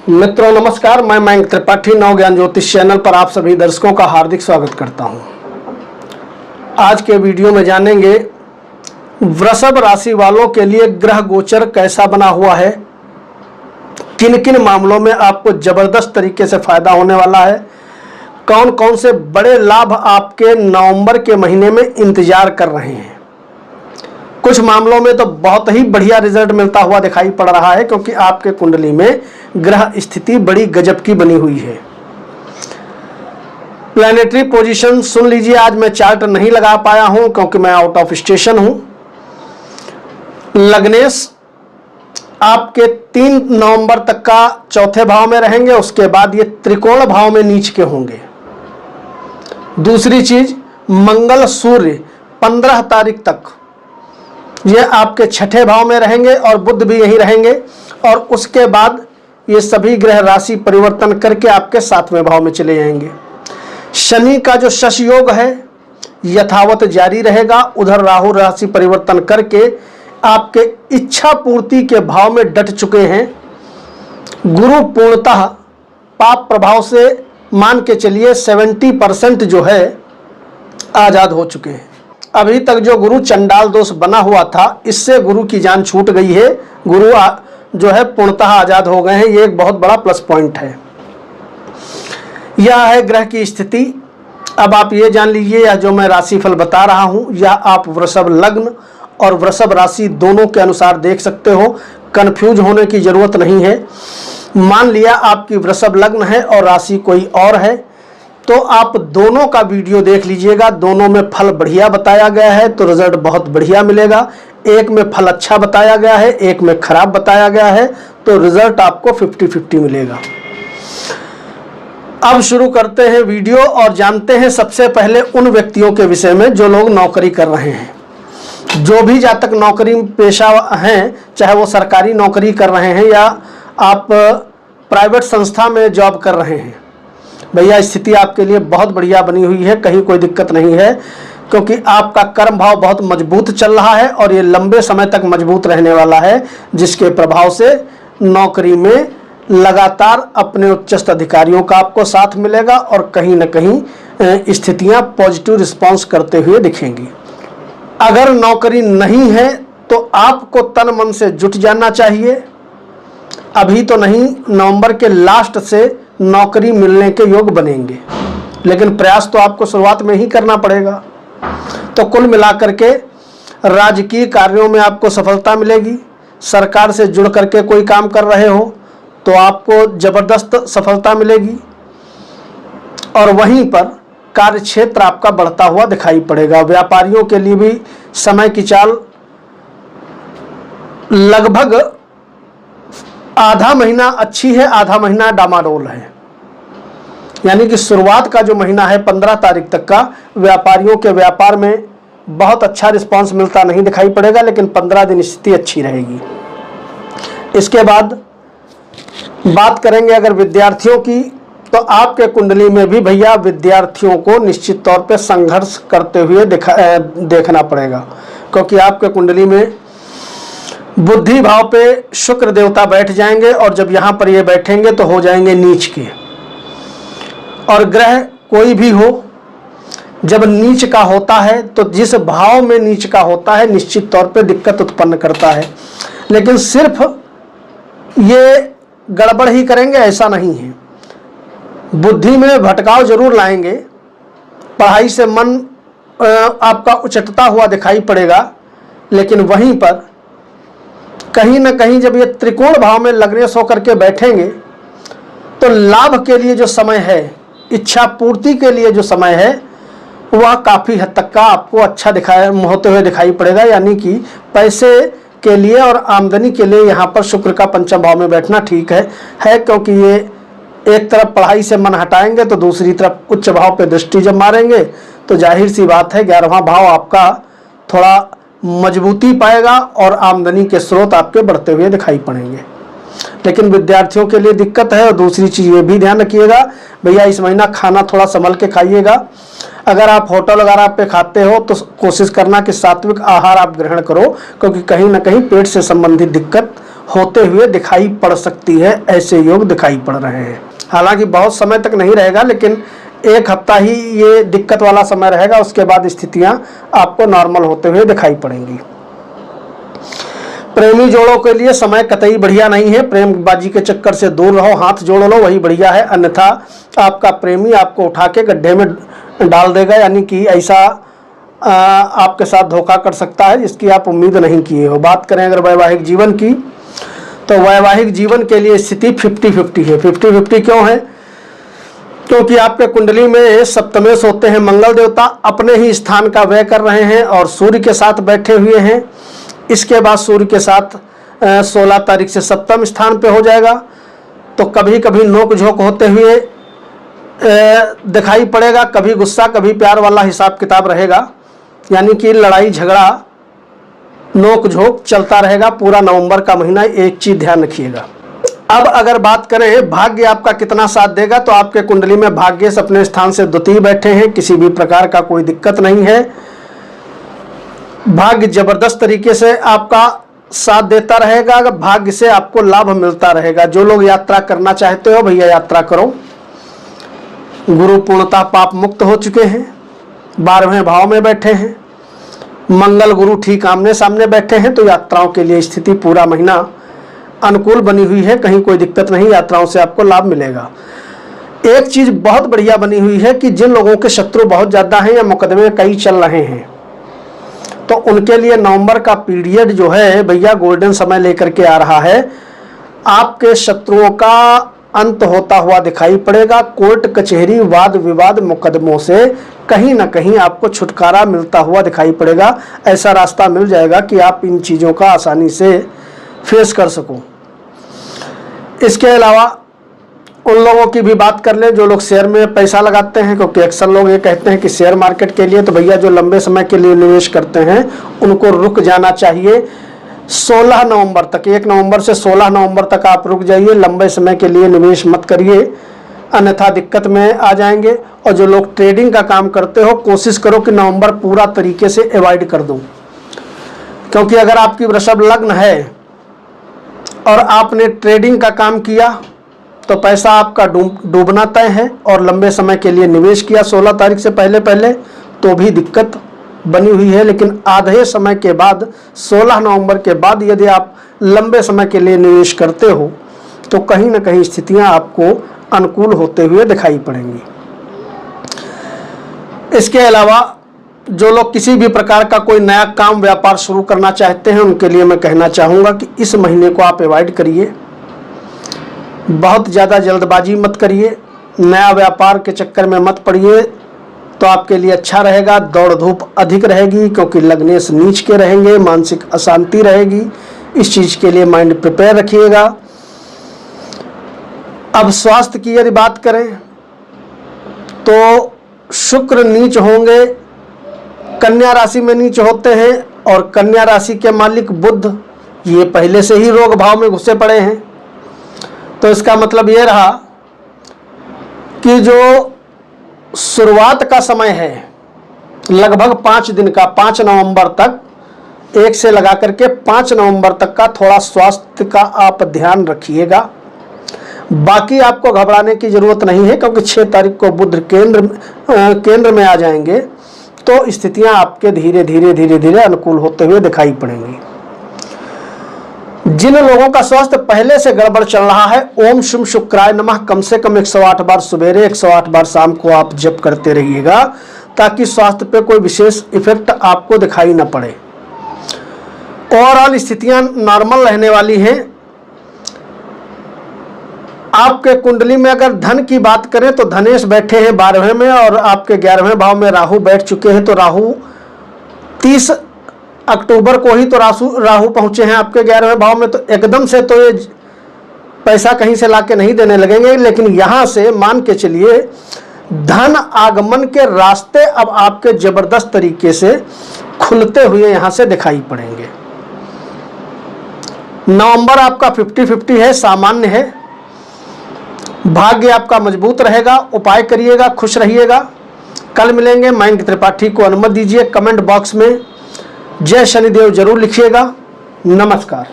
मित्रों नमस्कार, मैं मयंक त्रिपाठी नव ज्ञान ज्योतिष चैनल पर आप सभी दर्शकों का हार्दिक स्वागत करता हूं। आज के वीडियो में जानेंगे वृषभ राशि वालों के लिए ग्रह गोचर कैसा बना हुआ है, किन किन मामलों में आपको जबरदस्त तरीके से फायदा होने वाला है, कौन कौन से बड़े लाभ आपके नवंबर के महीने में इंतजार कर रहे हैं। कुछ मामलों में तो बहुत ही बढ़िया रिजल्ट मिलता हुआ दिखाई पड़ रहा है क्योंकि आपके कुंडली में ग्रह स्थिति बड़ी गजब की बनी हुई है। प्लैनेटरी पोजीशन सुन लीजिए। आज मैं चार्ट नहीं लगा पाया हूं क्योंकि मैं आउट ऑफ स्टेशन हूं। लग्नेश आपके 3 नवंबर तक का चौथे भाव में रहेंगे, उसके बाद ये त्रिकोण भाव में नीच के होंगे। दूसरी चीज, मंगल सूर्य 15 तारीख तक ये आपके छठे भाव में रहेंगे और बुध भी यहीं रहेंगे, और उसके बाद ये सभी ग्रह राशि परिवर्तन करके आपके 7वें भाव में चले जाएंगे। शनि का जो शश योग है यथावत जारी रहेगा। उधर राहु राशि परिवर्तन करके आपके इच्छा पूर्ति के भाव में डट चुके हैं। गुरु पूर्णतः पाप प्रभाव से मान के चलिए 70% जो है आजाद हो चुके हैं। अभी तक जो गुरु चंडाल दोष बना हुआ था, इससे गुरु की जान छूट गई है। गुरु जो है पूर्णतः आजाद हो गए हैं। ये एक बहुत बड़ा प्लस पॉइंट है। यह है ग्रह की स्थिति। अब आप ये जान लीजिए, यह जो मैं राशिफल बता रहा हूं, यह आप वृषभ लग्न और वृषभ राशि दोनों के अनुसार देख सकते हो। कंफ्यूज होने की जरूरत नहीं है। मान लिया आपकी वृषभ लग्न है और राशि कोई और है, तो आप दोनों का वीडियो देख लीजिएगा। दोनों में फल बढ़िया बताया गया है तो रिजल्ट बहुत बढ़िया मिलेगा। एक में फल अच्छा बताया गया है, एक में खराब बताया गया है, तो रिजल्ट आपको 50-50 मिलेगा। अब शुरू करते हैं वीडियो और जानते हैं सबसे पहले उन व्यक्तियों के विषय में जो लोग नौकरी कर रहे हैं। जो भी जातक नौकरी पेशा हैं, चाहे वो सरकारी नौकरी कर रहे हैं या आप प्राइवेट संस्था में जॉब कर रहे हैं, भैया स्थिति आपके लिए बहुत बढ़िया बनी हुई है। कहीं कोई दिक्कत नहीं है क्योंकि आपका कर्म भाव बहुत मजबूत चल रहा है और ये लंबे समय तक मजबूत रहने वाला है, जिसके प्रभाव से नौकरी में लगातार अपने उच्चस्थ अधिकारियों का आपको साथ मिलेगा और कहीं ना कहीं स्थितियां पॉजिटिव रिस्पांस करते हुए दिखेंगी। अगर नौकरी नहीं है तो आपको तन मन से जुट जाना चाहिए। अभी तो नहीं, नवंबर के लास्ट से नौकरी मिलने के योग बनेंगे, लेकिन प्रयास तो आपको शुरुआत में ही करना पड़ेगा। तो कुल मिलाकर के राजकीय कार्यों में आपको सफलता मिलेगी। सरकार से जुड़ करके कोई काम कर रहे हो तो आपको जबरदस्त सफलता मिलेगी, और वहीं पर कार्य क्षेत्र आपका बढ़ता हुआ दिखाई पड़ेगा। व्यापारियों के लिए भी समय की चाल लगभग आधा महीना अच्छी है, आधा महीना डामाडोल है। यानी कि शुरुआत का जो महीना है 15 तारीख तक का, व्यापारियों के व्यापार में बहुत अच्छा रिस्पांस मिलता नहीं दिखाई पड़ेगा, लेकिन 15 दिन स्थिति अच्छी रहेगी। इसके बाद बात करेंगे अगर विद्यार्थियों की, तो आपके कुंडली में भी भैया विद्यार्थियों को निश्चित तौर पे संघर्ष करते हुए देखना पड़ेगा, क्योंकि आपके कुंडली में बुद्धि भाव पे शुक्र देवता बैठ जाएंगे और जब यहाँ पर ये बैठेंगे तो हो जाएंगे नीच के। और ग्रह कोई भी हो, जब नीच का होता है तो जिस भाव में नीच का होता है निश्चित तौर पे दिक्कत उत्पन्न करता है। लेकिन सिर्फ ये गड़बड़ ही करेंगे ऐसा नहीं है, बुद्धि में भटकाव जरूर लाएंगे। पढ़ाई से मन आपका उचटता हुआ दिखाई पड़ेगा, लेकिन वहीं पर कहीं ना कहीं जब ये त्रिकोण भाव में लग्नेश होकर के बैठेंगे तो लाभ के लिए जो समय है, इच्छा पूर्ति के लिए जो समय है, वह काफ़ी हद तक का आपको अच्छा होते हुए दिखाई पड़ेगा। यानी कि पैसे के लिए और आमदनी के लिए यहाँ पर शुक्र का पंचम भाव में बैठना ठीक है, क्योंकि ये एक तरफ पढ़ाई से मन हटाएंगे तो दूसरी तरफ उच्च भाव पे दृष्टि जब मारेंगे तो जाहिर सी बात है 11वां भाव आपका थोड़ा मजबूती पाएगा और आमदनी के स्रोत आपके बढ़ते हुए दिखाई पड़ेंगे। लेकिन विद्यार्थियों के लिए दिक्कत है। और दूसरी चीज़ ये भी ध्यान रखिएगा भैया, इस महीना खाना थोड़ा संभल के खाइएगा। अगर आप होटल वगैरह पे खाते हो तो कोशिश करना कि सात्विक आहार आप ग्रहण करो, क्योंकि कहीं ना कहीं पेट से संबंधित दिक्कत होते हुए दिखाई पड़ सकती है। ऐसे योग दिखाई पड़ रहे हैं। हालांकि बहुत समय तक नहीं रहेगा, लेकिन 1 हफ्ता ही ये दिक्कत वाला समय रहेगा। उसके बाद स्थितियां आपको नॉर्मल होते हुए दिखाई पड़ेंगी। प्रेमी जोड़ों के लिए समय कतई बढ़िया नहीं है। प्रेमबाजी के चक्कर से दूर रहो, हाथ जोड़ लो, वही बढ़िया है। अन्यथा आपका प्रेमी आपको उठा के गड्ढे में डाल देगा, यानी कि ऐसा आपके साथ धोखा कर सकता है जिसकी आप उम्मीद नहीं किए हो। बात करें अगर वैवाहिक जीवन की, तो वैवाहिक जीवन के लिए स्थिति 50-50 है। 50-50 क्यों है? क्योंकि आपके कुंडली में सप्तमेश होते हैं मंगल देवता, अपने ही स्थान का व्यय कर रहे हैं और सूर्य के साथ बैठे हुए हैं। इसके बाद सूर्य के साथ 16 तारीख से सप्तम स्थान पे हो जाएगा। तो कभी कभी नोक झोंक होते हुए दिखाई पड़ेगा, कभी गुस्सा कभी प्यार वाला हिसाब किताब रहेगा, यानी कि लड़ाई झगड़ा नोक झोंक चलता रहेगा पूरा नवंबर का महीना। एक चीज ध्यान रखिएगा। अब अगर बात करें भाग्य आपका कितना साथ देगा, तो आपके कुंडली में भाग्य से अपने स्थान से द्वितीय बैठे हैं, किसी भी प्रकार का कोई दिक्कत नहीं है। भाग्य जबरदस्त तरीके से आपका साथ देता रहेगा, भाग्य से आपको लाभ मिलता रहेगा। जो लोग यात्रा करना चाहते हो भैया यात्रा करो। गुरु पूर्णतः पाप मुक्त हो चुके हैं, 12वें भाव में बैठे हैं, मंगल गुरु ठीक आमने सामने बैठे हैं। तो यात्राओं के लिए स्थिति पूरा महीना अनुकूल बनी हुई है, कहीं कोई दिक्कत नहीं, यात्राओं से आपको लाभ मिलेगा। एक चीज बहुत बढ़िया बनी हुई है कि जिन लोगों के शत्रु बहुत ज्यादा हैं या मुकदमे कई चल रहे हैं, तो उनके लिए नवंबर का पीरियड जो है भैया गोल्डन समय लेकर के आ रहा है। आपके शत्रुओं का अंत होता हुआ दिखाई पड़ेगा। कोर्ट कचहरी वाद विवाद मुकदमों से कहीं ना कहीं आपको छुटकारा मिलता हुआ दिखाई पड़ेगा। ऐसा रास्ता मिल जाएगा कि आप इन चीज़ों का आसानी से फेस कर सको। इसके अलावा उन लोगों की भी बात कर लें जो लोग शेयर में पैसा लगाते हैं, क्योंकि अक्सर लोग ये कहते हैं कि शेयर मार्केट के लिए तो भैया जो लंबे समय के लिए निवेश करते हैं उनको रुक जाना चाहिए 16 नवंबर तक। 1 नवंबर से 16 नवंबर तक आप रुक जाइए, लंबे समय के लिए निवेश मत करिए, अन्यथा दिक्कत में आ जाएंगे। और जो लोग ट्रेडिंग का काम करते हो कोशिश करो कि नवंबर पूरा तरीके से अवॉइड कर दो, क्योंकि अगर आपकी वृषभ लग्न है और आपने ट्रेडिंग का काम किया तो पैसा आपका डूबना तय है, और लंबे समय के लिए निवेश किया 16 तारीख से पहले तो भी दिक्कत बनी हुई है। लेकिन आधे समय के बाद 16 नवंबर के बाद यदि आप लंबे समय के लिए निवेश करते हो तो कहीं ना कहीं स्थितियां आपको अनुकूल होते हुए दिखाई पड़ेंगी। इसके अलावा जो लोग किसी भी प्रकार का कोई नया काम व्यापार शुरू करना चाहते हैं उनके लिए मैं कहना चाहूँगा कि इस महीने को आप अवॉइड करिए, बहुत ज़्यादा जल्दबाजी मत करिए, नया व्यापार के चक्कर में मत पड़िए, तो आपके लिए अच्छा रहेगा। दौड़ धूप अधिक रहेगी क्योंकि लग्नेश नीच के रहेंगे, मानसिक अशांति रहेगी, इस चीज़ के लिए माइंड प्रिपेयर रखिएगा। अब स्वास्थ्य की यदि बात करें तो शुक्र नीच होंगे, कन्या राशि में नीच होते हैं, और कन्या राशि के मालिक बुध ये पहले से ही रोग भाव में घुसे पड़े हैं। तो इसका मतलब ये रहा कि जो शुरुआत का समय है लगभग 5 दिन का, 5 नवंबर तक, 1 से लगा करके 5 नवंबर तक का थोड़ा स्वास्थ्य का आप ध्यान रखिएगा। बाकी आपको घबराने की जरूरत नहीं है, क्योंकि 6 तारीख को बुध केंद्र में आ जाएंगे तो स्थितियां आपके धीरे धीरे अनुकूल होते हुए दिखाई पड़ेंगी। जिन लोगों का स्वास्थ्य पहले से गड़बड़ चल रहा है, ओम शुम शुक्राय नमः कम से कम 108 बार सवेरे 108 बार शाम को आप जप करते रहिएगा, ताकि स्वास्थ्य पे कोई विशेष इफेक्ट आपको दिखाई न पड़े। ओवरऑल स्थितियां नॉर्मल रहने वाली हैं। आपके कुंडली में अगर धन की बात करें तो धनेश बैठे हैं 12वें में, और आपके 11वें भाव में राहु बैठ चुके हैं। तो राहु 30 अक्टूबर को ही तो राहु पहुंचे हैं आपके 11वें भाव में, तो एकदम से तो ये पैसा कहीं से लाके नहीं देने लगेंगे, लेकिन यहां से मान के चलिए धन आगमन के रास्ते अब आपके जबरदस्त तरीके से खुलते हुए यहां से दिखाई पड़ेंगे। नवंबर आपका 50-50 है, सामान्य है। भाग्य आपका मजबूत रहेगा, उपाय करिएगा, खुश रहिएगा। कल मिलेंगे। मयंक त्रिपाठी को अनुमति दीजिए। कमेंट बॉक्स में जय शनिदेव जरूर लिखिएगा। नमस्कार।